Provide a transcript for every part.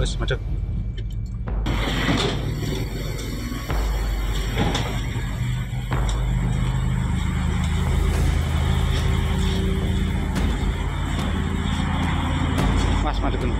Wes macet. Mas macet dulu.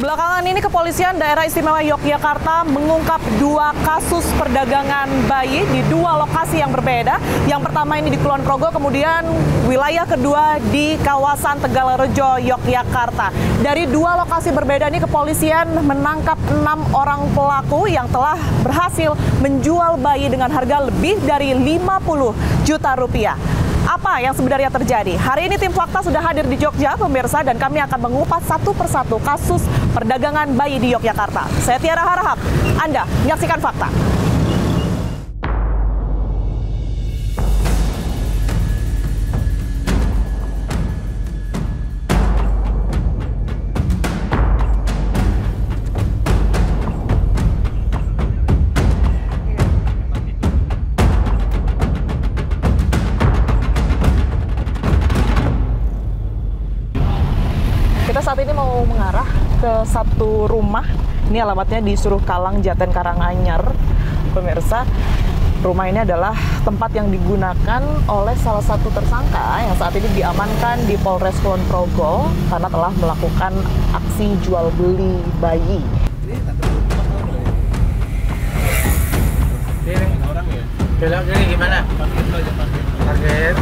Belakangan ini kepolisian Daerah Istimewa Yogyakarta mengungkap 2 kasus perdagangan bayi di 2 lokasi yang berbeda. Yang pertama ini di Kulon Progo, kemudian wilayah kedua di kawasan Tegalrejo, Yogyakarta. Dari 2 lokasi berbeda ini kepolisian menangkap 6 orang pelaku yang telah berhasil menjual bayi dengan harga lebih dari 50 juta rupiah. Apa yang sebenarnya terjadi? Hari ini tim Fakta sudah hadir di Jogja, pemirsa, dan kami akan mengupas satu persatu kasus perdagangan bayi di Yogyakarta. Saya Tiara Harahap, Anda menyaksikan Fakta. Kita saat ini mau mengarah ke satu rumah. Ini alamatnya di Suruh Kalang, Jaten, Karanganyar. Pemirsa, rumah ini adalah tempat yang digunakan oleh salah satu tersangka yang saat ini diamankan di Polres Kulon Progo karena telah melakukan aksi jual beli bayi. Ini orang ya? Belakangnya gimana? Parkir.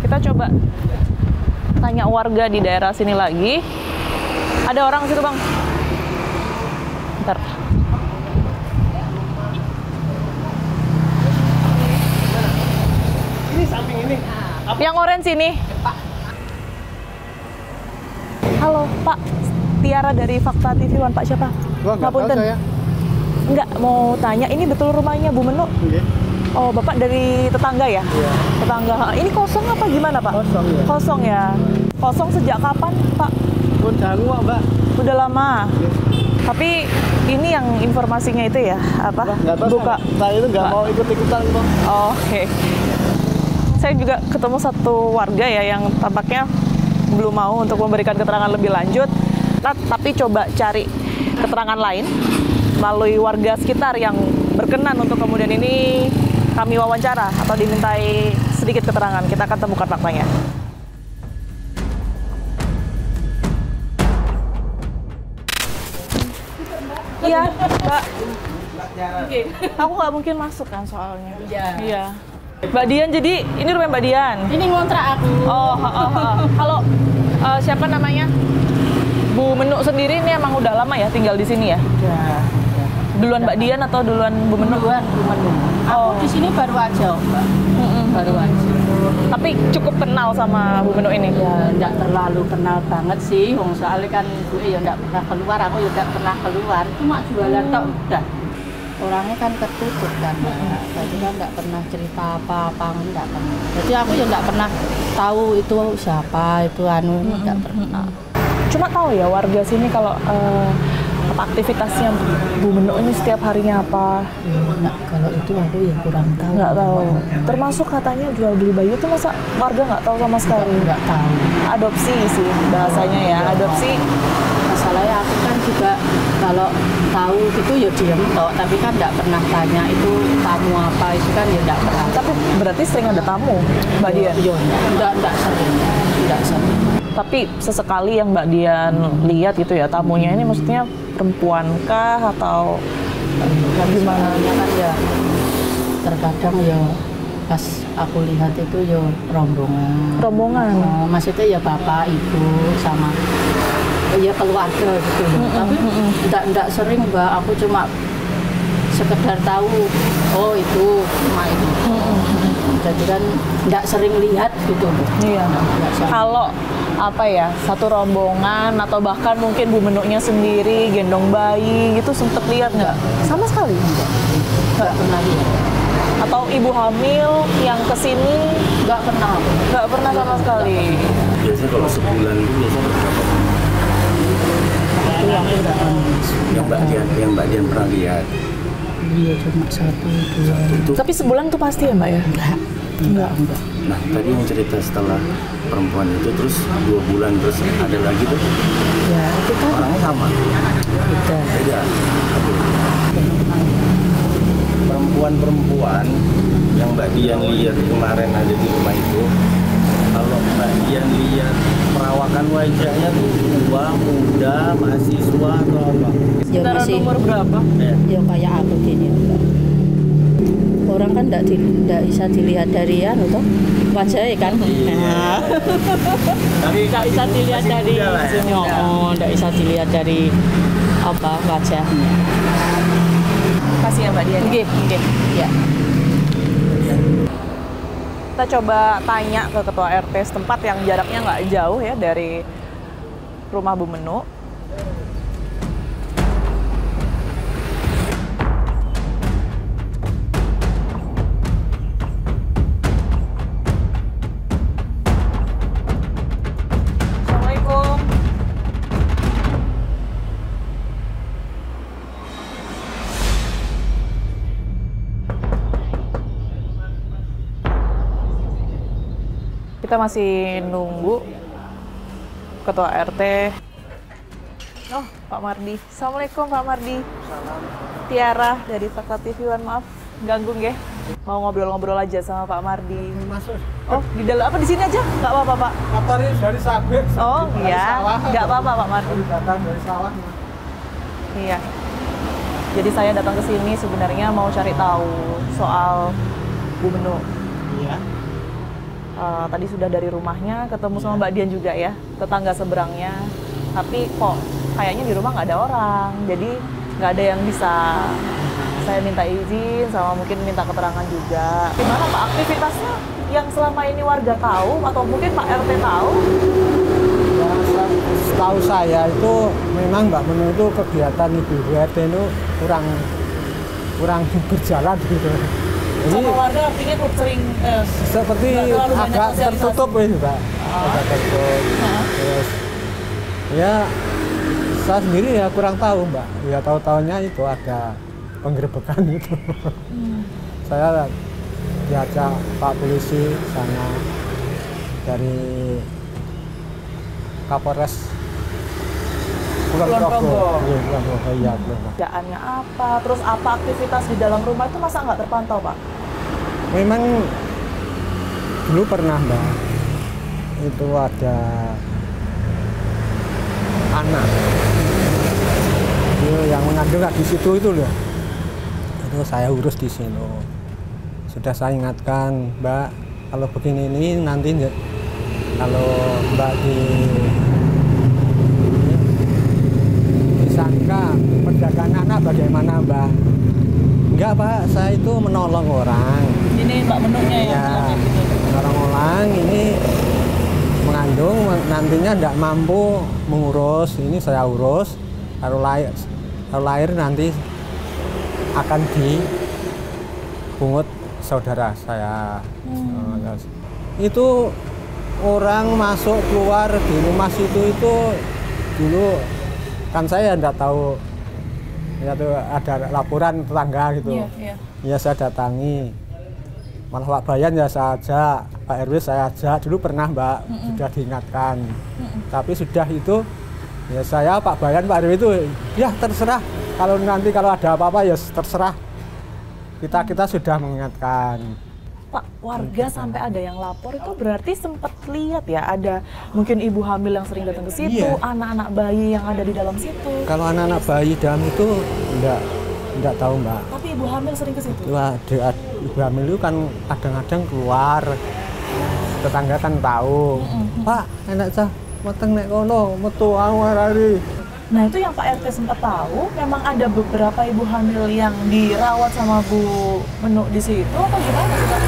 Kita coba tanya warga di daerah sini lagi. Ada orang situ, Bang? Bentar. Ini samping ini. Yang orange ini. Halo, Pak. Tiara dari Fakta TV One. Pak siapa? Wah, nggak tahu saya. Enggak, mau tanya, ini betul rumahnya Bu Menu? Oke. Oh, Bapak dari tetangga ya? Iya. Tetangga. Ini kosong apa gimana, Pak? Kosong ya. Kosong ya. Kosong sejak kapan, Pak? Udah lama, Mbak. Udah lama. Tapi ini yang informasinya itu ya, apa? Nggak tahu. Buka. Saya itu nggak mau ikut-ikutan kok. Oh, oke. Saya juga ketemu satu warga ya yang tampaknya belum mau untuk memberikan keterangan lebih lanjut. Tapi coba cari keterangan lain melalui warga sekitar yang berkenan untuk kemudian ini kami wawancara atau dimintai sedikit keterangan. Kita akan temukan faktanya. Iya, Mbak. Aku nggak mungkin masuk kan soalnya. Iya. Mbak Dian, jadi ini rumah Mbak Dian. Ini ngontrak aku. Oh. Halo, siapa namanya? Bu Menu sendiri ini emang udah lama ya tinggal di sini ya? Ya. Duluan Mbak Dian atau duluan Bu Menu? Duluan Bu Menu. Aku di sini baru aja, Mbak. Baru aja. Tapi cukup kenal sama Bu Menu ini? Ya, enggak terlalu kenal banget sih. Wong soalnya kan gue ya enggak pernah keluar, aku ya enggak pernah keluar. Cuma jualan tok udah. Orangnya kan tertutup kan, jadi kan nggak pernah cerita apa-apa, nggak pernah. Jadi aku ya nggak pernah tahu itu siapa, itu nggak pernah. Cuma tahu ya warga sini kalau apa aktivitasnya Bu Menu ini setiap harinya apa? Nggak, kalau itu aku ya kurang tahu. Nggak tahu. Termasuk katanya jual beli bayi itu masa warga nggak tahu sama sekali? Nggak tahu. Adopsi sih bahasanya ya, adopsi. Masalahnya aku kan juga kalau tahu gitu ya diem tok, tapi kan nggak pernah tanya itu tamu apa, itu kan ya nggak pernah. Tapi berarti sering ada tamu, Mbak Dian? Ya, nggak sering, nggak sering. Tapi sesekali yang Mbak Dian lihat gitu ya, tamunya ini maksudnya perempuan kah atau gimana? Kan ya terkadang ya pas aku lihat itu ya rombongan. Rombongan? Maksudnya ya bapak, ibu, sama ya keluarga gitu. Tapi enggak sering, Mbak. Aku cuma sekedar tahu, oh itu cuma itu. Jadi kan enggak sering lihat gitu. Iya. Kalau apa ya, satu rombongan atau bahkan mungkin Bu Menunya sendiri gendong bayi gitu sempet lihat nggak? Sama sekali nggak pernah lihat. Atau ibu hamil yang kesini Nggak pernah. nggak pernah sama sekali. Biasanya kalau sebulan itu biasanya berapa? Itu aku udah Yang Mbak Dian pernah lihat iya cuma 1, 2. itu. Tapi sebulan tuh pasti ya Mbak ya? Enggak. Nah tadi yang cerita setelah perempuan itu terus 2 bulan terus ada lagi tuh Ya itu kan orangnya sama. beda. Beda. Perempuan yang Mbak Dian lihat kemarin ada di rumah itu, kalau Mbak Dian lihat perawakan wajahnya tuh tua, muda, mahasiswa atau apa? Ya Sekitaran masih umur berapa? ya kayak aku gini enggak. Orang kan enggak bisa dilihat dari toh wajahnya kan. Nah, Tapi enggak bisa dilihat masih dari muda lah ya. enggak bisa dilihat dari apa wajahnya. Kasih ya Mbak Dian. Nggih. Ya. Kita coba tanya ke ketua RT setempat yang jaraknya nggak jauh ya dari rumah Bu Menu. Assalamualaikum. Kita masih nunggu ketua RT. Oh, Pak Mardi. Assalamualaikum Pak Mardi. Tiara dari Fakta TV. Maaf, ganggu nggih. Mau ngobrol-ngobrol aja sama Pak Mardi. Masuk. Oh, di dalam apa di sini aja? Nggak apa-apa Pak. Motor ini dari Sabit. Oh iya, nggak apa-apa Pak Mardi. Datang dari sawah. Iya. Jadi saya datang ke sini sebenarnya mau cari tahu soal Bu Menu. Iya. Tadi sudah dari rumahnya ketemu sama Mbak Dian juga ya, tetangga seberangnya. Tapi kok kayaknya di rumah nggak ada orang, jadi nggak ada yang bisa saya minta izin sama mungkin minta keterangan juga. Gimana Pak aktivitasnya yang selama ini warga tahu atau mungkin Pak RT tahu? Ya, setahu saya itu memang Mbak Menu itu kegiatan Ibu RT itu kurang berjalan gitu. Jadi Sama warga artinya kok sering seperti nggak terlalu banyak agak sosialisasi. tertutup itu Mbak. Agak tertutup. Terus ya saya sendiri ya kurang tahu Mbak. Ya tahu-tahunya itu ada penggerebekan itu. Saya diajak Pak Polisi sana dari Kapolres Kulon Progo. Iya, Kulon Progo. Iya, Kulon Progo. Kerjaannya apa, terus apa aktivitas di dalam rumah itu masa nggak terpantau Pak? Memang dulu pernah Mbak, itu ada anak itu yang mengandung di situ itu loh, itu saya urus di sini. Sudah saya ingatkan Mbak, kalau begini ini nanti kalau Mbak disangka perdagangan anak bagaimana Mbak? Enggak Pak, saya itu menolong orang. Ini Mbak Menunya yang Ya, bilang gitu. orang-orang ini mengandung nantinya tidak mampu mengurus, ini saya urus. Kalau lahir nanti akan dipungut saudara saya. Itu orang masuk keluar di rumah situ itu dulu kan saya tidak tahu. Ya tuh ada laporan tetangga gitu. Iya. Ya saya datangi. Malah Pak Bayan ya saya ajak, Pak RW saya ajak. Dulu pernah Mbak, sudah diingatkan. Tapi sudah itu, ya saya Pak Bayan, Pak RW itu, ya terserah. Kalau nanti kalau ada apa-apa ya terserah. Kita sudah mengingatkan. Pak, warga sampai ada yang lapor itu berarti sempat lihat ya, ada mungkin ibu hamil yang sering datang ke situ, Iya. anak-anak bayi yang ada di dalam situ. Kalau anak-anak bayi dalam itu enggak tahu Mbak. Tapi ibu hamil sering ke situ. Ibu hamil itu kan kadang-kadang keluar. Tetangga kan tahu. Pak, enak cah, meteng nek kono, metu hari. Nah itu yang Pak RT sempat tahu, memang ada beberapa ibu hamil yang dirawat sama Bu Menu di situ atau gimana sih Pak?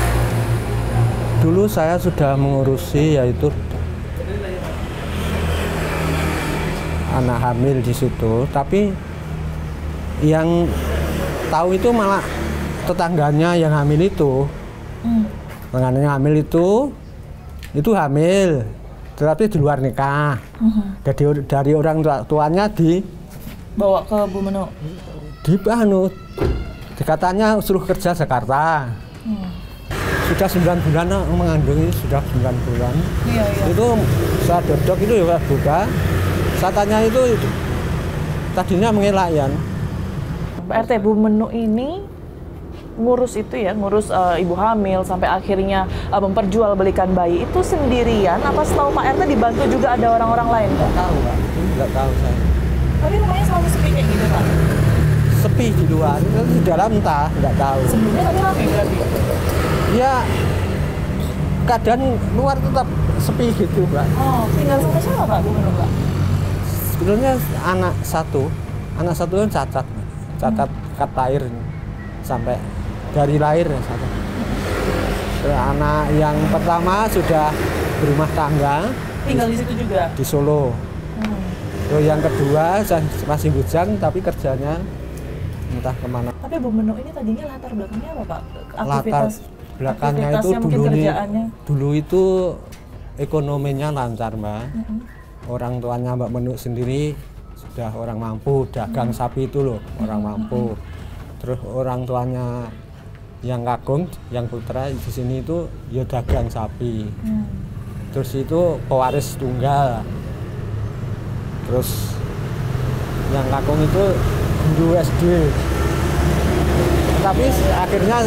Dulu saya sudah mengurusi yaitu anak hamil di situ, tapi yang tahu itu malah tetangganya yang hamil itu. Tetangganya hamil itu hamil, tetapi di luar nikah. Dari orang tuanya Bawa ke Bu Menu. Dikatanya suruh kerja Jakarta. Sudah 9 bulan mengandung, ini sudah 9 bulan. Iya. Itu saya dodok itu ya buka. Saya tanya itu tadinya mengelak ya. Pak RT, Bu Menu ini ngurus itu ya, ngurus ibu hamil sampai akhirnya memperjualbelikan bayi itu sendirian apa setahu Pak RT dibantu juga ada orang-orang lain? Nggak tahu Pak, nggak tahu saya. Tapi rumahnya selalu sepi kayak gitu Pak? Sepi di luar, di dalam entah, nggak tahu. Sebelumnya tadi ramai berarti? Ya, keadaan luar tetap sepi gitu Pak. Oh, tinggal sama siapa Pak Bu Menu Pak? Sebelumnya anak satu kan cacat kat lahir sampai dari lahir ya satu. Anak yang pertama sudah berumah tangga. Tinggal di situ juga? Di Solo. Terus yang kedua masih bujang tapi kerjanya entah kemana. Tapi Bu Menu ini tadinya latar belakangnya apa Pak? Latar belakangnya itu dulu itu ekonominya lancar Mbak. Orang tuanya Mbak Menu sendiri sudah orang mampu, dagang sapi itu loh, orang mampu. Terus orang tuanya yang kakung, yang putra di sini itu ya dagang sapi. Terus itu pewaris tunggal. Terus yang kakung itu guru SD. Tapi akhirnya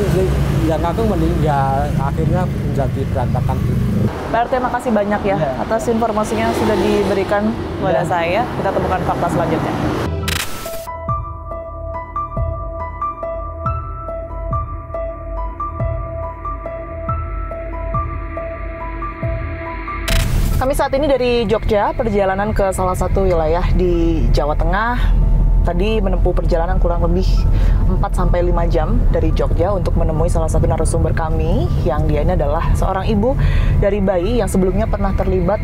yang kakung meninggal, akhirnya menjadi berantakan. Pak RT, makasih banyak ya atas informasinya yang sudah diberikan kepada saya. Kita temukan fakta selanjutnya. Kami saat ini dari Jogja, perjalanan ke salah satu wilayah di Jawa Tengah. Tadi menempuh perjalanan kurang lebih 4-5 jam dari Jogja untuk menemui salah satu narasumber kami, yang dia ini adalah seorang ibu dari bayi yang sebelumnya pernah terlibat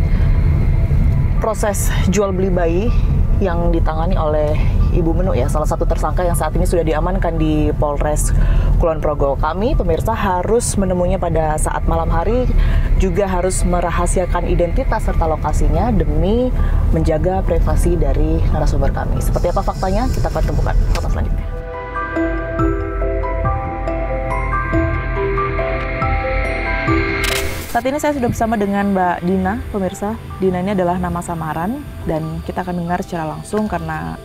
proses jual beli bayi yang ditangani oleh Ibu Menu ya, salah satu tersangka yang saat ini sudah diamankan di Polres Kulon Progo. Kami pemirsa harus menemuinya pada saat malam hari, juga harus merahasiakan identitas serta lokasinya demi menjaga privasi dari narasumber kami. Seperti apa faktanya? Kita akan temukan fakta selanjutnya. Saat ini saya sudah bersama dengan Mbak Dina, pemirsa. Dina ini adalah nama samaran dan kita akan dengar secara langsung karena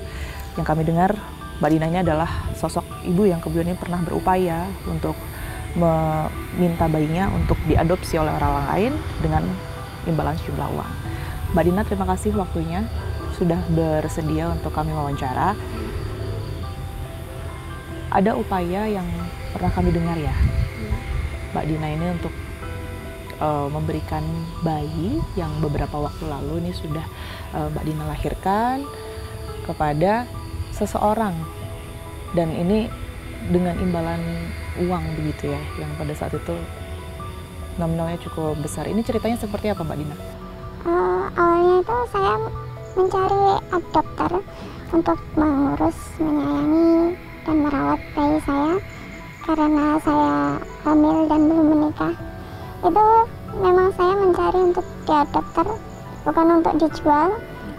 yang kami dengar Mbak Dina ini adalah sosok ibu yang kemudian pernah berupaya untuk meminta bayinya untuk diadopsi oleh orang lain dengan imbalan sejumlah uang. Mbak Dina, terima kasih waktunya sudah bersedia untuk kami wawancara. Ada upaya yang pernah kami dengar ya, Mbak Dina ini untuk memberikan bayi yang beberapa waktu lalu ini sudah Mbak Dina lahirkan kepada seseorang, dan ini dengan imbalan uang begitu ya, yang pada saat itu nominalnya cukup besar. Ini ceritanya seperti apa Mbak Dina? Awalnya itu saya mencari adopter untuk mengurus, menyayangi, dan merawat bayi saya karena saya hamil dan belum menikah. Itu memang saya mencari untuk diadopter, bukan untuk dijual.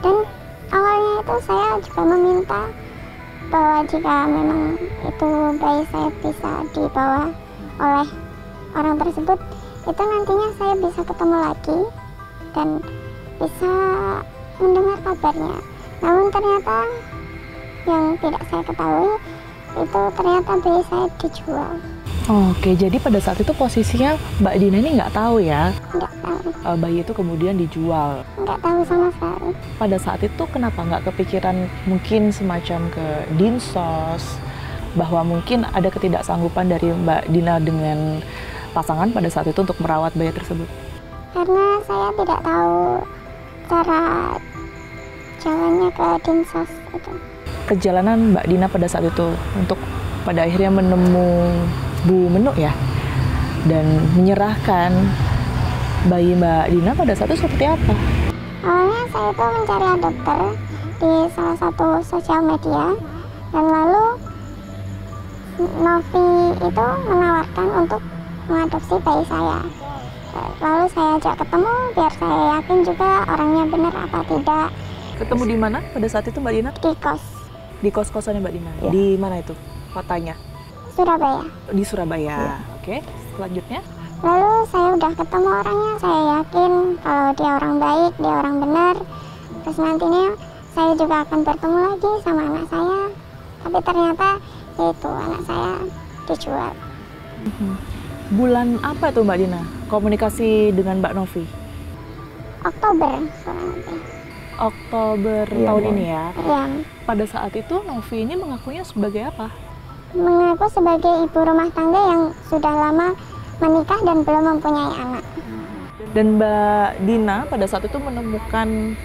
Dan awalnya itu saya juga meminta bahwa jika memang itu bayi saya bisa dibawa oleh orang tersebut, itu nantinya saya bisa ketemu lagi dan bisa mendengar kabarnya. Namun ternyata yang tidak saya ketahui itu ternyata bayi saya dijual. Oke, jadi pada saat itu posisinya Mbak Dina ini nggak tahu ya? Nggak tahu. Bayi itu kemudian dijual? Nggak tahu sama sekali. Pada saat itu kenapa nggak kepikiran mungkin semacam ke Dinsos, bahwa mungkin ada ketidaksanggupan dari Mbak Dina dengan pasangan pada saat itu untuk merawat bayi tersebut? Karena saya tidak tahu cara jalannya ke Dinsos itu. Perjalanan Mbak Dina pada saat itu untuk pada akhirnya menemui Bu Menu ya, dan menyerahkan bayi Mbak Dina pada saat itu seperti apa? Awalnya saya itu mencari adopter di salah satu sosial media, dan lalu Novi itu menawarkan untuk mengadopsi bayi saya. Lalu saya ajak ketemu biar saya yakin juga orangnya benar apa tidak. Ketemu di mana pada saat itu Mbak Dina? Di kos Di kos-kosannya Mbak Dina? Ya. Di mana itu kotanya? Surabaya. Di Surabaya. Oke, selanjutnya? Lalu saya udah ketemu orangnya, saya yakin kalau dia orang baik, dia orang benar. Terus nantinya saya juga akan bertemu lagi sama anak saya. Tapi ternyata itu anak saya dijual. Bulan apa itu Mbak Dina komunikasi dengan Mbak Novi? Oktober kurang lebih. Oktober tahun ini ya. Ya, Pada saat itu Novi ini mengakunya sebagai apa? mengaku sebagai ibu rumah tangga yang sudah lama menikah dan belum mempunyai anak. Dan Mbak Dina pada saat itu menemukan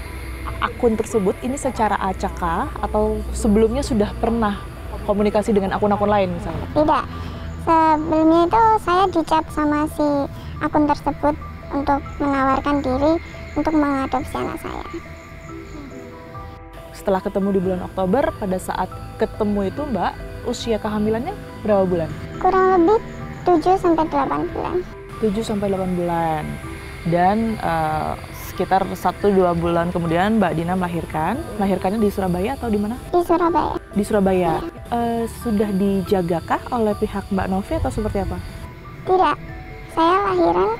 akun tersebut ini secara acak kah? Atau sebelumnya sudah pernah komunikasi dengan akun-akun lain misalnya? Tidak, sebelumnya itu saya dicat sama si akun tersebut untuk menawarkan diri untuk mengadopsi anak saya. Setelah ketemu di bulan Oktober, pada saat ketemu itu Mbak, usia kehamilannya berapa bulan? Kurang lebih 7-8 bulan. 7-8 bulan. Dan sekitar 1-2 bulan kemudian Mbak Dina melahirkan. Melahirkannya di Surabaya atau di mana? Di Surabaya. Di Surabaya. Sudah dijagakah oleh pihak Mbak Novi atau seperti apa? Tidak, saya lahiran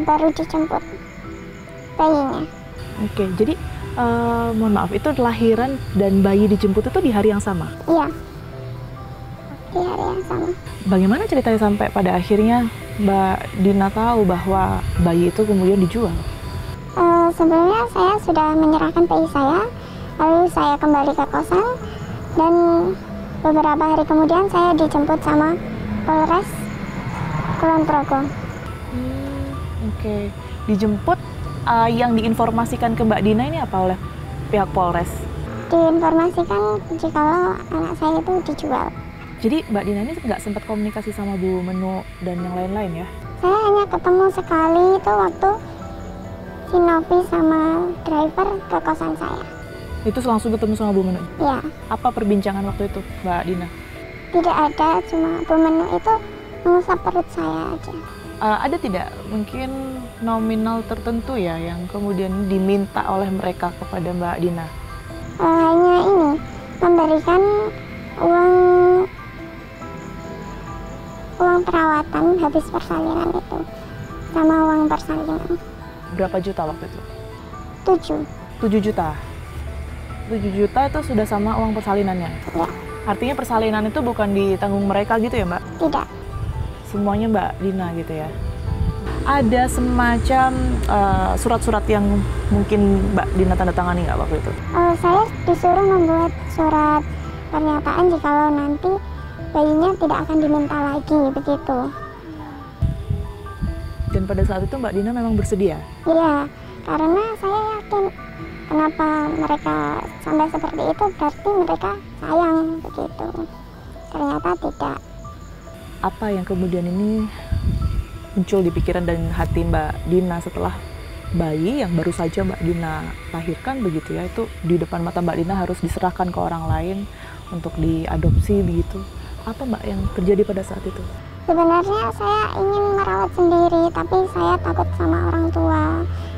baru dijemput bayinya. Oke, jadi mohon maaf, itu lahiran dan bayi dijemput itu di hari yang sama? Iya, di hari yang sama. Bagaimana ceritanya sampai pada akhirnya Mbak Dina tahu bahwa bayi itu kemudian dijual? Sebelumnya saya sudah menyerahkan bayi saya, lalu saya kembali ke kosan, dan beberapa hari kemudian saya dijemput sama Polres Kulon Progo. Oke, dijemput. Yang diinformasikan ke Mbak Dina ini apa oleh pihak Polres? Diinformasikan jikalau anak saya itu dijual. Jadi Mbak Dina ini nggak sempat komunikasi sama Bu Menu dan yang lain-lain ya? Saya hanya ketemu sekali itu waktu si Novi sama driver ke kosan saya. Itu langsung ketemu sama Bu Menu? Ya, Apa perbincangan waktu itu Mbak Dina? tidak ada, cuma Bu Menu itu mengusap perut saya aja. Ada tidak mungkin nominal tertentu ya yang kemudian diminta oleh mereka kepada Mbak Dina? Hanya ini, memberikan uang perawatan habis persalinan itu, sama uang persalinan. Berapa juta waktu itu? 7. 7 juta? 7 juta itu sudah sama uang persalinannya? Ya, Artinya persalinan itu bukan ditanggung mereka gitu ya Mbak? tidak. Semuanya Mbak Dina gitu ya? Ada semacam surat-surat yang mungkin Mbak Dina tanda tangani nggak waktu itu? Saya disuruh membuat surat pernyataan jikalau nanti bayinya tidak akan diminta lagi, begitu. Dan pada saat itu Mbak Dina memang bersedia? Iya, karena saya yakin kenapa mereka sampai seperti itu, berarti mereka sayang, begitu. Ternyata tidak. Apa yang kemudian ini muncul di pikiran dan hati Mbak Dina setelah bayi yang baru saja Mbak Dina lahirkan begitu ya, itu di depan mata Mbak Dina harus diserahkan ke orang lain untuk diadopsi begitu. Apa Mbak yang terjadi pada saat itu? Sebenarnya saya ingin merawat sendiri, tapi saya takut sama orang tua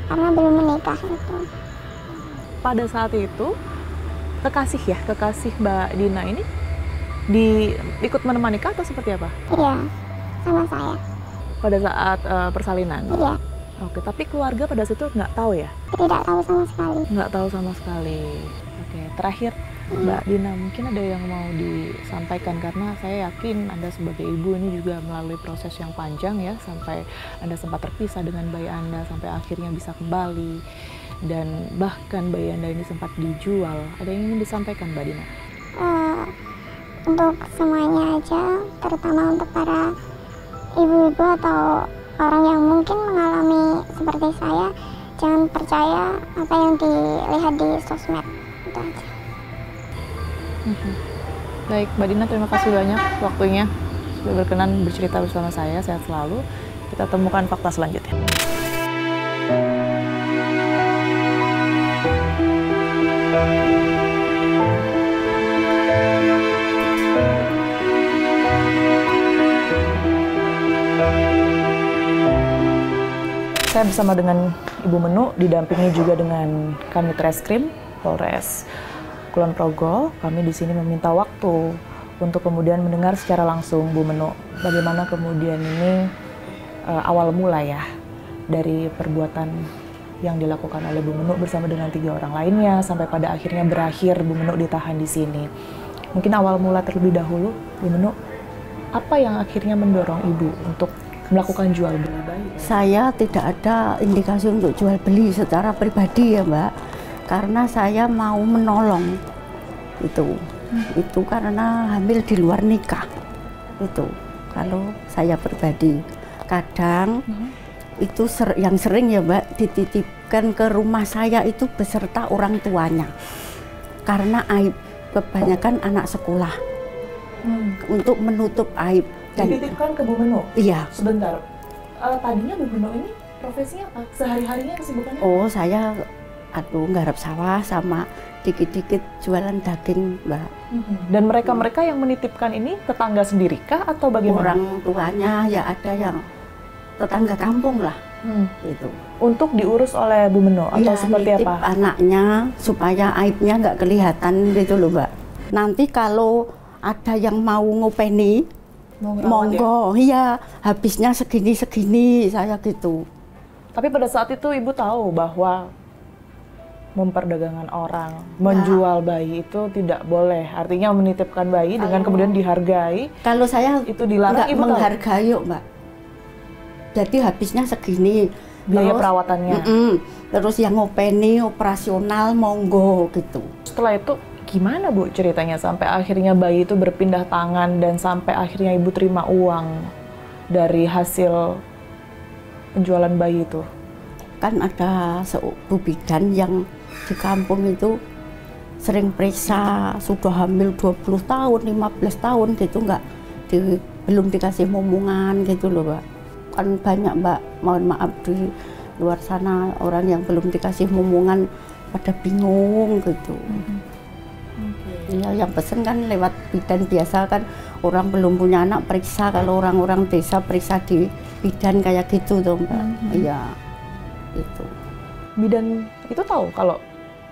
karena belum menikah itu. Pada saat itu kekasih Mbak Dina ini ikut menemani kah atau seperti apa? Iya, sama saya. Pada saat persalinan? Iya, Oke, tapi keluarga pada situ nggak tahu ya? tidak tahu sama sekali. Nggak tahu sama sekali. Oke, terakhir Mbak Dina, mungkin ada yang mau disampaikan karena saya yakin Anda sebagai ibu ini juga melalui proses yang panjang ya, sampai Anda sempat terpisah dengan bayi Anda sampai akhirnya bisa kembali dan bahkan bayi Anda ini sempat dijual. Ada yang ingin disampaikan Mbak Dina? Untuk semuanya aja, terutama untuk para ibu-ibu atau orang yang mungkin mengalami seperti saya, jangan percaya apa yang dilihat di sosmed, itu aja. Baik, Mbak Dina, terima kasih banyak waktunya sudah berkenan bercerita bersama saya. Sehat selalu. Kita temukan fakta selanjutnya. bersama dengan Ibu Menu, didampingi juga dengan kami Treskrim Polres Kulon Progo. Kami di sini meminta waktu untuk kemudian mendengar secara langsung Bu Menu bagaimana kemudian ini awal mula ya dari perbuatan yang dilakukan oleh Bu Menu bersama dengan 3 orang lainnya sampai pada akhirnya berakhir Bu Menu ditahan di sini. Mungkin awal mula terlebih dahulu, Bu Menu, apa yang akhirnya mendorong Ibu untuk melakukan jual beli bayi? Saya tidak ada indikasi untuk jual beli secara pribadi ya Mbak, karena saya mau menolong itu karena hamil di luar nikah itu. Kalau saya pribadi kadang itu yang sering ya Mbak dititipkan ke rumah saya itu beserta orang tuanya karena aib, kebanyakan anak sekolah untuk menutup aib. Dititipkan ke Bu Menu? Iya. Sebentar, tadinya Bu Menu ini profesinya apa? Sehari-harinya kesibukannya? Oh, saya nggarap sawah sama dikit-dikit jualan daging, Mbak. Dan mereka-mereka yang menitipkan ini tetangga sendirikah atau bagaimana? Orang tuanya ya ada yang tetangga kampung lah, gitu. Untuk diurus oleh Bu Menu atau Ya, seperti nitip apa? anaknya supaya aibnya nggak kelihatan gitu loh, Mbak. Nanti kalau ada yang mau ngopeni, monggo, iya, habisnya segini-segini, saya gitu. Tapi pada saat itu Ibu tahu bahwa memperdagangkan orang, menjual bayi itu tidak boleh. Artinya menitipkan bayi dengan kemudian dihargai. Kalau saya itu dilarang, nggak Ibu tahu? menghargai, Mbak. Jadi habisnya segini. Biaya perawatannya. Terus yang ngopeni, operasional, monggo gitu. Setelah itu gimana Bu ceritanya sampai akhirnya bayi itu berpindah tangan dan sampai akhirnya Ibu terima uang dari hasil penjualan bayi itu? Kan ada Bu bidan yang di kampung itu sering periksa, sudah hamil 20 tahun, 15 tahun gitu, belum dikasih momongan gitu loh Mbak. Kan banyak Mbak, mohon maaf di luar sana orang yang belum dikasih momongan pada bingung gitu. Iya, yang pesen kan lewat bidan biasa kan, orang belum punya anak periksa, kalau orang-orang desa periksa di bidan kayak gitu tuh Mbak. Iya, itu. Bidan itu tahu kalau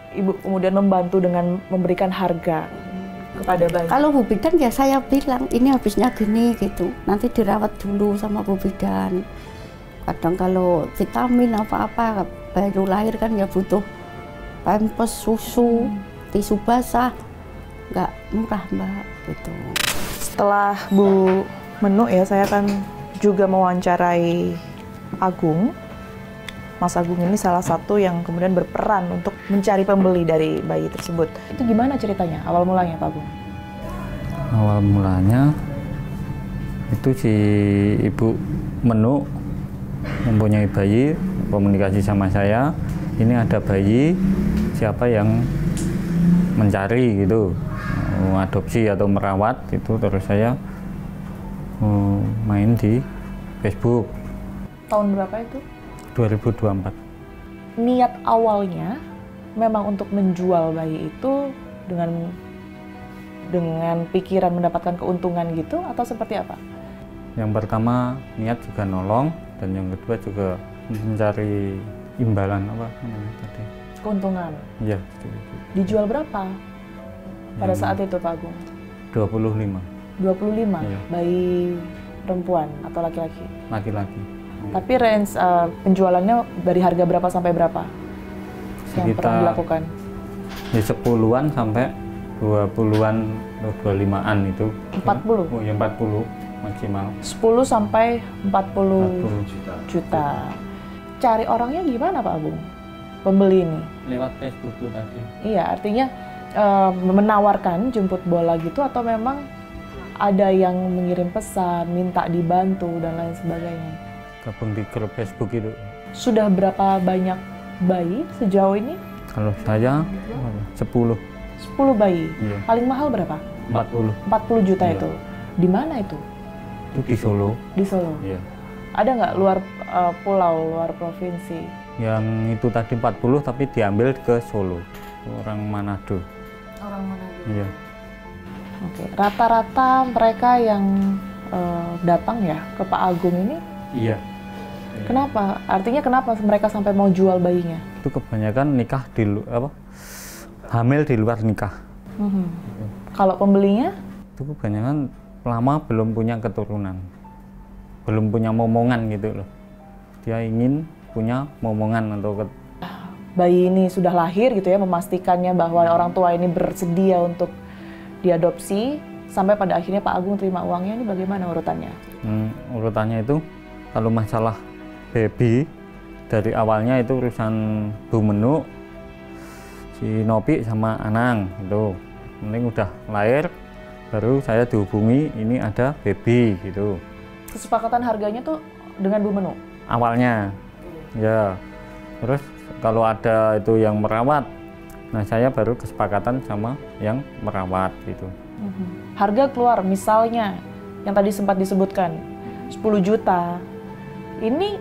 Ibu kemudian membantu dengan memberikan harga kepada bayi? Kalau Bu bidan ya saya bilang, ini habisnya gini gitu, nanti dirawat dulu sama Bu bidan. Kadang kalau vitamin apa-apa, baru lahir kan ya butuh pampers, susu, tisu basah, nggak murah Mbak gitu. Setelah Bu Menu ya, saya akan juga mewawancarai Agung. Mas Agung ini salah satu yang kemudian berperan untuk mencari pembeli dari bayi tersebut. Itu gimana ceritanya, awal mulanya Pak Agung? Awal mulanya itu si Ibu Menu mempunyai bayi, komunikasi sama saya, ini ada bayi, siapa yang mencari gitu, adopsi atau merawat itu, terus saya main di Facebook. Tahun berapa itu? 2024. Niat awalnya memang untuk menjual bayi itu dengan pikiran mendapatkan keuntungan gitu atau seperti apa? Yang pertama niat juga nolong, dan yang kedua juga mencari imbalan apa namanya tadi? Keuntungan. Iya. Dijual berapa pada saat itu Pak Agung? 25. 25? Iya. Bayi perempuan atau laki-laki? Laki-laki. Tapi range penjualannya dari harga berapa sampai berapa? Yang pernah dilakukan? Di 10-an sampai 20-an atau 25-an itu. 40? Oh ya 40 maksimal. 10 sampai 40 juta. Cari orangnya gimana Pak Agung? Pembeli ini? Lewat Facebook tuh tadi. Iya, artinya menawarkan jemput bola gitu atau memang ada yang mengirim pesan, minta dibantu dan lain sebagainya? Gabung di grup Facebook itu. Sudah berapa banyak bayi sejauh ini? Kalau saya 10. 10 bayi. Iya. Paling mahal berapa? 40. 40 juta Iya. itu. Di mana itu? Itu di Solo. Di Solo. Iya. Ada nggak luar pulau, luar provinsi? Yang itu tadi 40 tapi diambil ke Solo. Orang Manado. Orang Manado. Iya. Oke. Rata-rata mereka yang datang ya ke Pak Agung ini Iya. Kenapa? Artinya kenapa mereka sampai mau jual bayinya? Itu kebanyakan nikah hamil di luar nikah. Kalau pembelinya? Itu kebanyakan lama belum punya keturunan, belum punya momongan gitu loh. Dia ingin punya momongan atau bayi ini sudah lahir gitu ya, memastikannya bahwa orang tua ini bersedia untuk diadopsi, sampai pada akhirnya Pak Agung terima uangnya. Ini bagaimana urutannya? Urutannya itu kalau masalah baby dari awalnya itu urusan Bu Menu, si Nopi sama Anang itu. Penting udah lahir baru saya dihubungi ini ada baby gitu. Kesepakatan harganya tuh dengan Bu Menu? Awalnya ya, terus kalau ada itu yang merawat, nah saya baru kesepakatan sama yang merawat gitu. Harga keluar misalnya yang tadi sempat disebutkan 10 juta, ini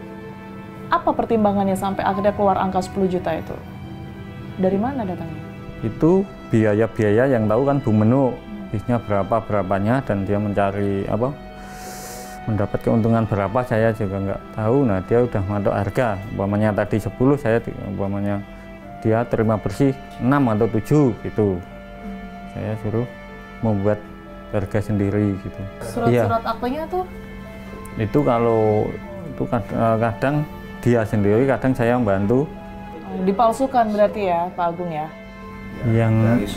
apa pertimbangannya sampai akhirnya keluar angka 10 juta itu? Dari mana datangnya? Itu biaya-biaya yang tahu kan Bu Menu, bisnya berapanya dan dia mencari mendapat keuntungan berapa saya juga nggak tahu. Nah dia udah ngatur harga, umpamanya tadi 10, saya umpamanya dia terima bersih 6 atau 7 gitu. Saya suruh membuat harga sendiri gitu. Surat-surat aktenya tuh? Itu kalau itu kadang dia sendiri, kadang saya membantu. Dipalsukan berarti ya Pak Agung ya? Yang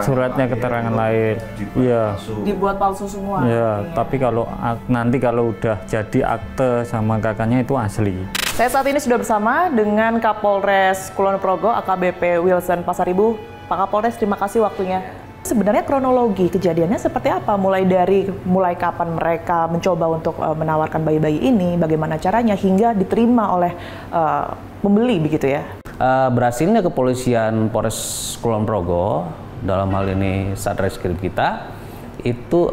suratnya keterangan lahir, iya. Dibuat palsu semua? Iya, tapi kalau nanti kalau udah jadi akte sama kakaknya itu asli. Saya saat ini sudah bersama dengan Kapolres Kulon Progo, AKBP Wilson Pasaribu. Pak Kapolres, terima kasih waktunya. Sebenarnya kronologi kejadiannya seperti apa? Mulai kapan mereka mencoba untuk menawarkan bayi-bayi ini, bagaimana caranya hingga diterima oleh pembeli begitu ya? Berhasilnya kepolisian Polres Kulon Progo dalam hal ini Satreskrim kita itu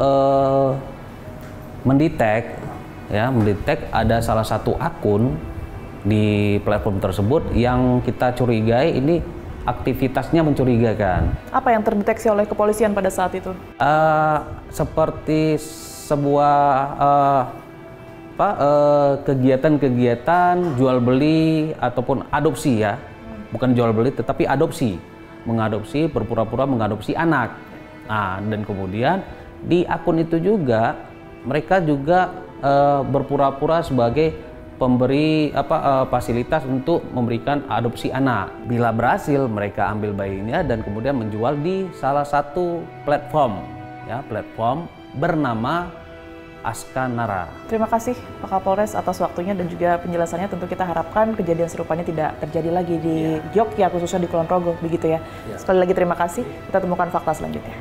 mendetek ada salah satu akun di platform tersebut yang kita curigai ini aktivitasnya mencurigakan. Apa yang terdeteksi oleh kepolisian pada saat itu? Seperti sebuah kegiatan-kegiatan jual beli ataupun adopsi ya, bukan jual beli tetapi adopsi, berpura-pura mengadopsi anak. Nah, dan kemudian di akun itu juga mereka juga berpura-pura sebagai pemberi fasilitas untuk memberikan adopsi anak. Bila berhasil mereka ambil bayinya dan kemudian menjual di salah satu platform bernama Askanara. Terima kasih Pak Kapolres atas waktunya dan juga penjelasannya. Tentu kita harapkan kejadian serupanya tidak terjadi lagi di Yogyakarta, khususnya di Kulon Progo, begitu ya. Sekali lagi terima kasih. Kita temukan fakta selanjutnya.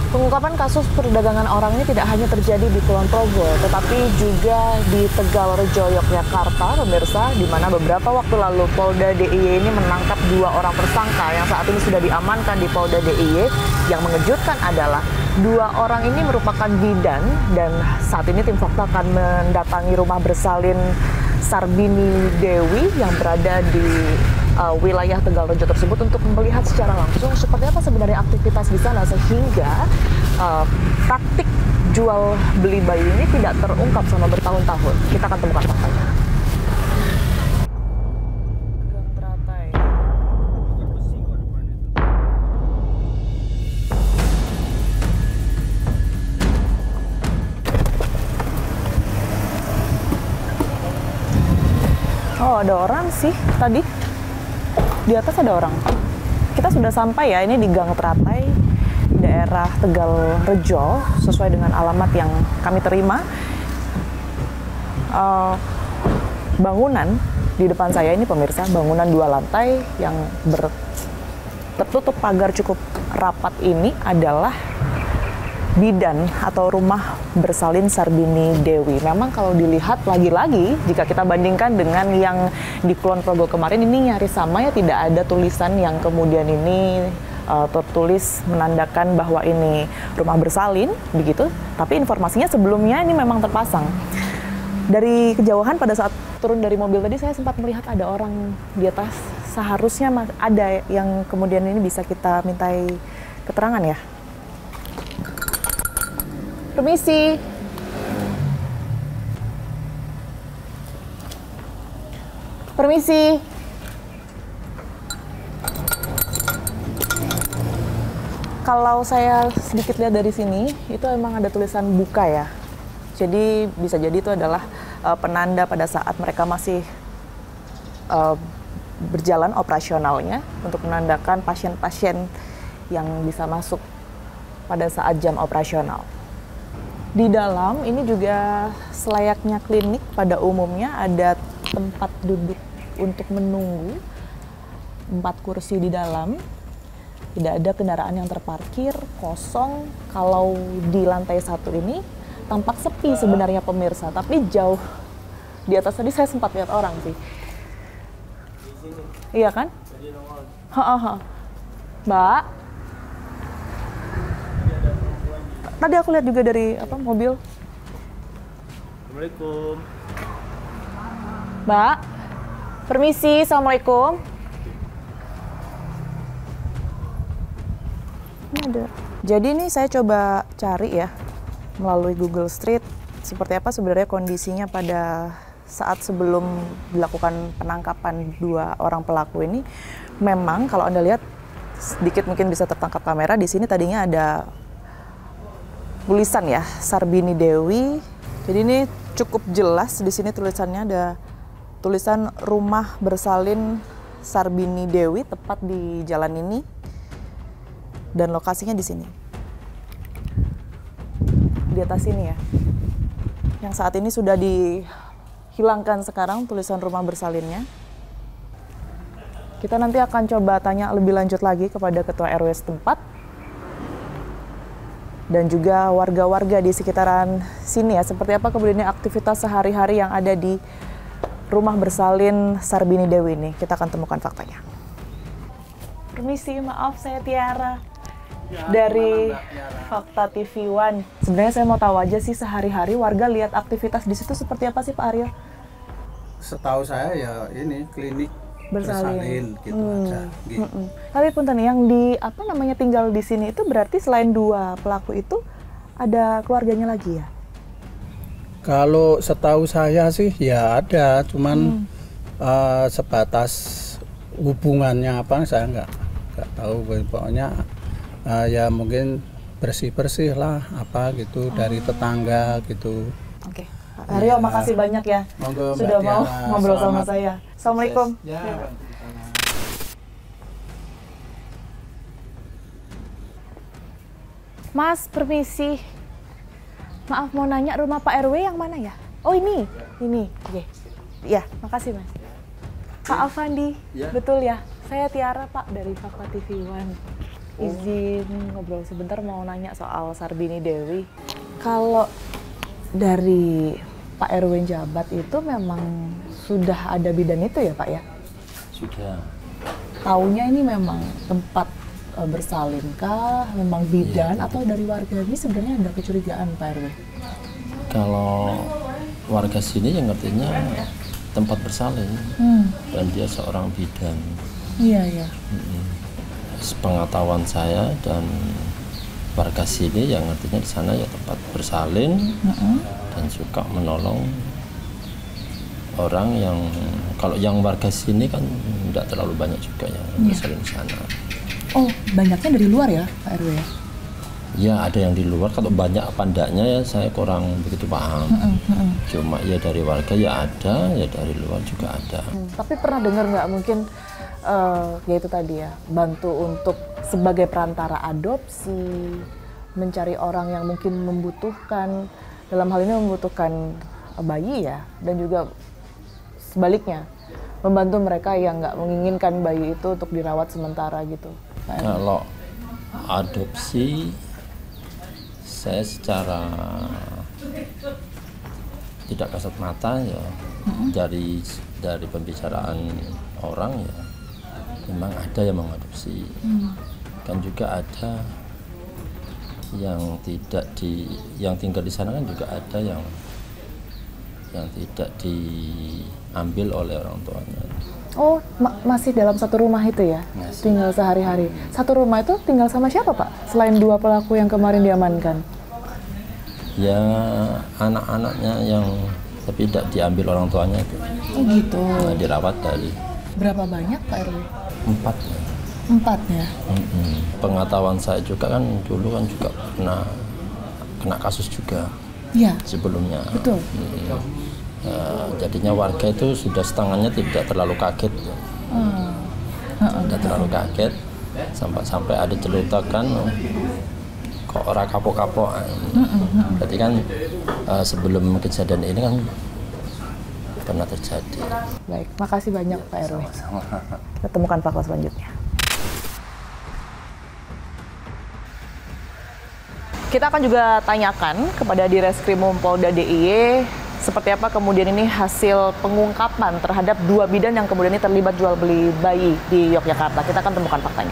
Pengungkapan kasus perdagangan orang ini tidak hanya terjadi di Kulon Progo, tetapi juga di Tegalrejo, Yogyakarta, pemirsa, di mana beberapa waktu lalu Polda DIY ini menangkap 2 orang tersangka yang saat ini sudah diamankan di Polda DIY. Yang mengejutkan adalah 2 orang ini merupakan bidan dan saat ini tim Fakta akan mendatangi rumah bersalin Sarbini Dewi yang berada di wilayah Tegalrejo tersebut untuk melihat secara langsung seperti apa sebenarnya aktivitas di sana sehingga praktik jual beli bayi ini tidak terungkap selama bertahun-tahun. Kita akan temukan faktanya. Oh, ada orang sih tadi. Di atas ada orang. Kita sudah sampai ya, ini di Gang Teratai, daerah Tegalrejo, sesuai dengan alamat yang kami terima. Bangunan di depan saya ini pemirsa, bangunan 2 lantai yang tertutup pagar cukup rapat ini adalah bidan atau rumah bersalin Sarbini Dewi. Memang kalau dilihat lagi-lagi, jika kita bandingkan dengan yang di Kulon Progo kemarin, ini nyaris sama ya, tidak ada tulisan yang kemudian ini tertulis menandakan bahwa ini rumah bersalin, begitu. Tapi informasinya sebelumnya ini memang terpasang. Dari kejauhan pada saat turun dari mobil tadi, saya sempat melihat ada orang di atas. Seharusnya ada yang kemudian ini bisa kita mintai keterangan ya. Permisi. Permisi. Kalau saya sedikit lihat dari sini, itu emang ada tulisan buka ya. Jadi bisa jadi itu adalah penanda pada saat mereka masih berjalan operasionalnya untuk menandakan pasien-pasien yang bisa masuk pada saat jam operasional. Di dalam ini juga selayaknya klinik pada umumnya, ada tempat duduk untuk menunggu, 4 kursi di dalam, tidak ada kendaraan yang terparkir, kosong. Kalau di lantai 1 ini tampak sepi sebenarnya pemirsa, tapi jauh di atas tadi saya sempat lihat orang sih. Iya kan? Mbak, tadi aku lihat juga dari mobil. Assalamualaikum. Mbak, permisi, assalamualaikum. Ini ada. Jadi ini saya coba cari ya melalui Google Street seperti apa sebenarnya kondisinya pada saat sebelum dilakukan penangkapan 2 orang pelaku ini. Memang kalau Anda lihat sedikit mungkin bisa tertangkap kamera, di sini tadinya ada tulisan ya, Sarbini Dewi. Jadi ini cukup jelas, di sini tulisannya ada tulisan rumah bersalin Sarbini Dewi tepat di jalan ini, dan lokasinya di sini. Di atas ini ya. Yang saat ini sudah dihilangkan sekarang tulisan rumah bersalinnya. Kita nanti akan coba tanya lebih lanjut lagi kepada Ketua RW setempat dan juga warga-warga di sekitaran sini ya, seperti apa kemudian aktivitas sehari-hari yang ada di rumah bersalin Sarbini Dewi ini. Kita akan temukan faktanya. Permisi, maaf saya Tiara dari Fakta TV One. Sebenarnya saya mau tahu aja sih sehari-hari warga lihat aktivitas di situ seperti apa sih Pak Aryo? Setahu saya ya ini klinik bersalin gitu aja. Gitu. Tapi punten yang tinggal di sini itu berarti selain 2 pelaku itu ada keluarganya lagi ya? Kalau setahu saya sih ya ada, cuman sebatas hubungannya apa saya nggak tahu. Pokoknya ya mungkin bersih-bersih lah apa gitu dari tetangga gitu. Oke. Aryo, makasih banyak ya sudah mau ngobrol sama saya. Assalamualaikum. Ya. Mas, permisi. Maaf mau nanya, rumah Pak RW yang mana ya? Oh ini. Oke. Ya, makasih Mas. Kak Afandi, betul ya? Saya Tiara Pak dari Fakta TV One. Izin ngobrol sebentar, mau nanya soal Sarbini Dewi. Kalau dari Pak RW Jabat itu memang sudah ada bidan itu ya Pak ya? Sudah. Taunya ini memang tempat bersalinkah, memang bidan atau dari warga ini sebenarnya ada kecurigaan Pak RW? Kalau warga sini yang ngertinya tempat bersalin dan dia seorang bidan. Iya. Sepengetahuan saya dan warga sini yang ngertinya di sana ya tempat bersalin dan suka menolong orang yang, kalau yang warga sini kan tidak terlalu banyak juga yang bersalin di sana. Oh, banyaknya dari luar ya Pak RW ya? Ya ada yang di luar, kalau banyak apa enggaknya ya saya kurang begitu paham. Cuma ya dari warga ya ada, ya dari luar juga ada. Tapi pernah dengar nggak mungkin ya itu tadi ya, bantu untuk sebagai perantara adopsi, mencari orang yang mungkin membutuhkan, dalam hal ini membutuhkan bayi ya, dan juga sebaliknya membantu mereka yang nggak menginginkan bayi itu untuk dirawat sementara gitu. Kalau adopsi Saya secara tidak kasat mata ya dari pembicaraan orang ya memang ada yang mengadopsi. Kan juga ada yang tinggal di sana kan juga ada yang tidak diambil oleh orang tuanya. Oh, masih dalam satu rumah itu ya? Masih. Tinggal sehari-hari. Satu rumah itu tinggal sama siapa, Pak? Selain 2 pelaku yang kemarin diamankan? Ya, anak-anaknya yang tapi tidak diambil orang tuanya itu. Oh gitu. Nah, dirawat dari. Berapa banyak, Pak RW? 4 ya. 4 ya? Pengetahuan saya juga kan dulu kan juga pernah kena kasus juga. Iya. Sebelumnya. Betul. Jadinya warga itu sudah setengahnya tidak terlalu kaget. Tidak terlalu kaget sampai ada celutukan kok orang kapok-kapok. Berarti kan sebelum kejadian ini kan pernah terjadi. Baik, makasih banyak Pak RW. Kita temukan fakta selanjutnya. Kita akan juga tanyakan kepada Direskrimum Polda DIY seperti apa kemudian ini hasil pengungkapan terhadap 2 bidan yang kemudian ini terlibat jual beli bayi di Yogyakarta. Kita akan temukan faktanya.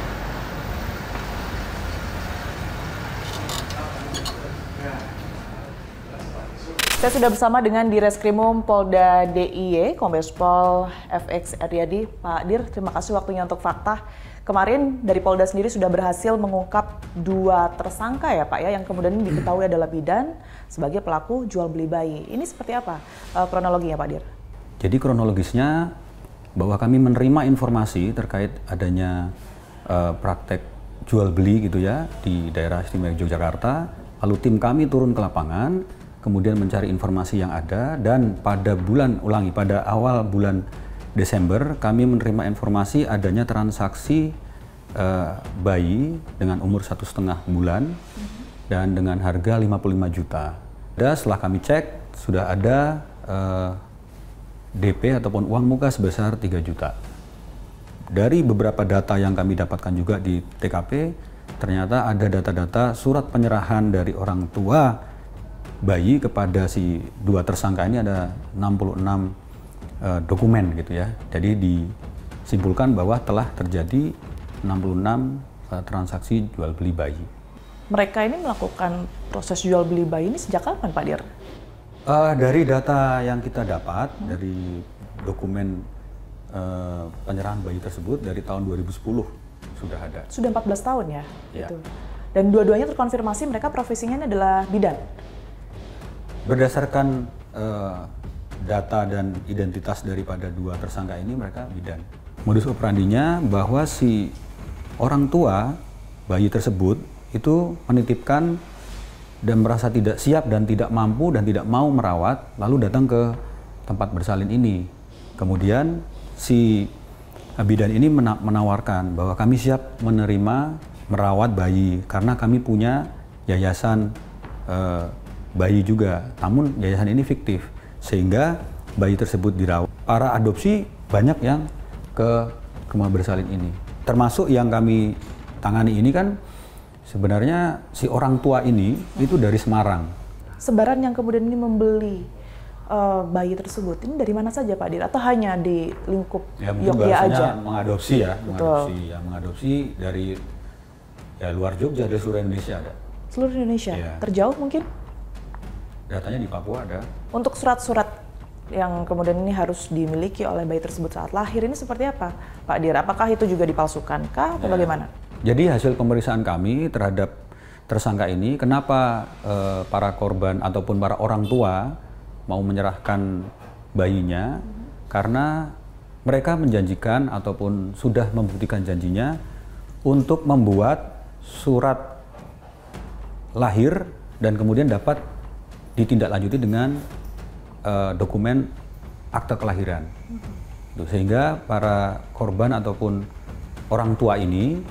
Saya sudah bersama dengan Direskrimum Polda DIY, Kombes Pol FX Aryadi. Pak Dir, terima kasih waktunya untuk fakta. Kemarin dari Polda sendiri sudah berhasil mengungkap 2 tersangka ya Pak ya, yang kemudian diketahui adalah bidan sebagai pelaku jual beli bayi. Ini seperti apa kronologinya Pak Dir? Jadi kronologisnya bahwa kami menerima informasi terkait adanya praktek jual beli gitu ya di daerah istimewa Yogyakarta. Lalu tim kami turun ke lapangan, kemudian mencari informasi yang ada, dan pada awal bulan Desember kami menerima informasi adanya transaksi bayi dengan umur 1,5 bulan dan dengan harga 55 juta. Dan setelah kami cek sudah ada DP ataupun uang muka sebesar 3 juta. Dari beberapa data yang kami dapatkan juga di TKP, ternyata ada data-data surat penyerahan dari orang tua bayi kepada si 2 tersangka ini, ada 66 dokumen gitu ya. Jadi disimpulkan bahwa telah terjadi 66 transaksi jual beli bayi. Mereka ini melakukan proses jual beli bayi ini sejak kapan Pak Dir? Dari data yang kita dapat dari dokumen penyerahan bayi tersebut dari tahun 2010 sudah ada. Sudah 14 tahun ya? Ya. Gitu. Dan dua-duanya terkonfirmasi mereka profesinya ini adalah bidan? Berdasarkan data dan identitas daripada 2 tersangka ini, mereka bidan. Modus operandinya bahwa si orang tua bayi tersebut itu menitipkan dan merasa tidak siap dan tidak mampu dan tidak mau merawat, lalu datang ke tempat bersalin ini. Kemudian si bidan ini menawarkan bahwa kami siap menerima merawat bayi karena kami punya yayasan bayi juga, namun yayasan ini fiktif. Sehingga bayi tersebut dirawat. Para adopsi banyak yang ke rumah bersalin ini. Termasuk yang kami tangani ini kan sebenarnya si orang tua ini itu dari Semarang. Sebaran yang kemudian ini membeli bayi tersebut ini dari mana saja Pak Dir? Atau hanya di lingkup Yogyakarta aja? Mengadopsi ya, mengadopsi dari luar Jogja, dari seluruh Indonesia ada. Seluruh Indonesia? Ya. Terjauh mungkin? Datanya di Papua ada. Untuk surat-surat yang kemudian ini harus dimiliki oleh bayi tersebut saat lahir ini seperti apa Pak Dir? Apakah itu juga dipalsukan kah atau bagaimana? Jadi hasil pemeriksaan kami terhadap tersangka ini, kenapa para korban ataupun para orang tua mau menyerahkan bayinya, karena mereka menjanjikan ataupun sudah membuktikan janjinya untuk membuat surat lahir dan kemudian dapat ditindaklanjuti dengan dokumen akte kelahiran. Sehingga para korban ataupun orang tua ini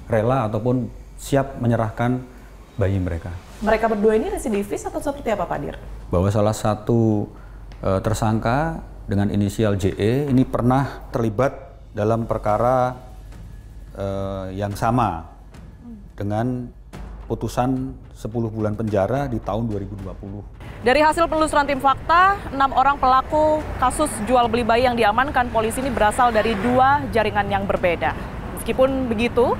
rela ataupun siap menyerahkan bayi mereka. Mereka berdua ini residivis atau seperti apa Pak Dir? Bahwa salah satu tersangka dengan inisial JE ini pernah terlibat dalam perkara yang sama dengan putusan 10 bulan penjara di tahun 2020. Dari hasil penelusuran tim fakta, 6 orang pelaku kasus jual beli bayi yang diamankan polisi ini berasal dari 2 jaringan yang berbeda. Meskipun begitu,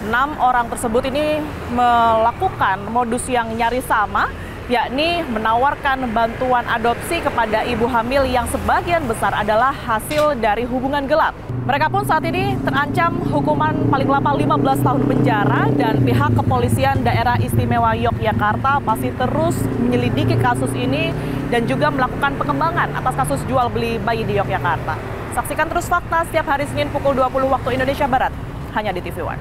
6 orang tersebut ini melakukan modus yang nyaris sama, yakni menawarkan bantuan adopsi kepada ibu hamil yang sebagian besar adalah hasil dari hubungan gelap. Mereka pun saat ini terancam hukuman paling lama 15 tahun penjara dan pihak kepolisian daerah istimewa Yogyakarta masih terus menyelidiki kasus ini dan juga melakukan pengembangan atas kasus jual beli bayi di Yogyakarta. Saksikan terus fakta setiap hari Senin pukul 20 waktu Indonesia Barat hanya di TV One.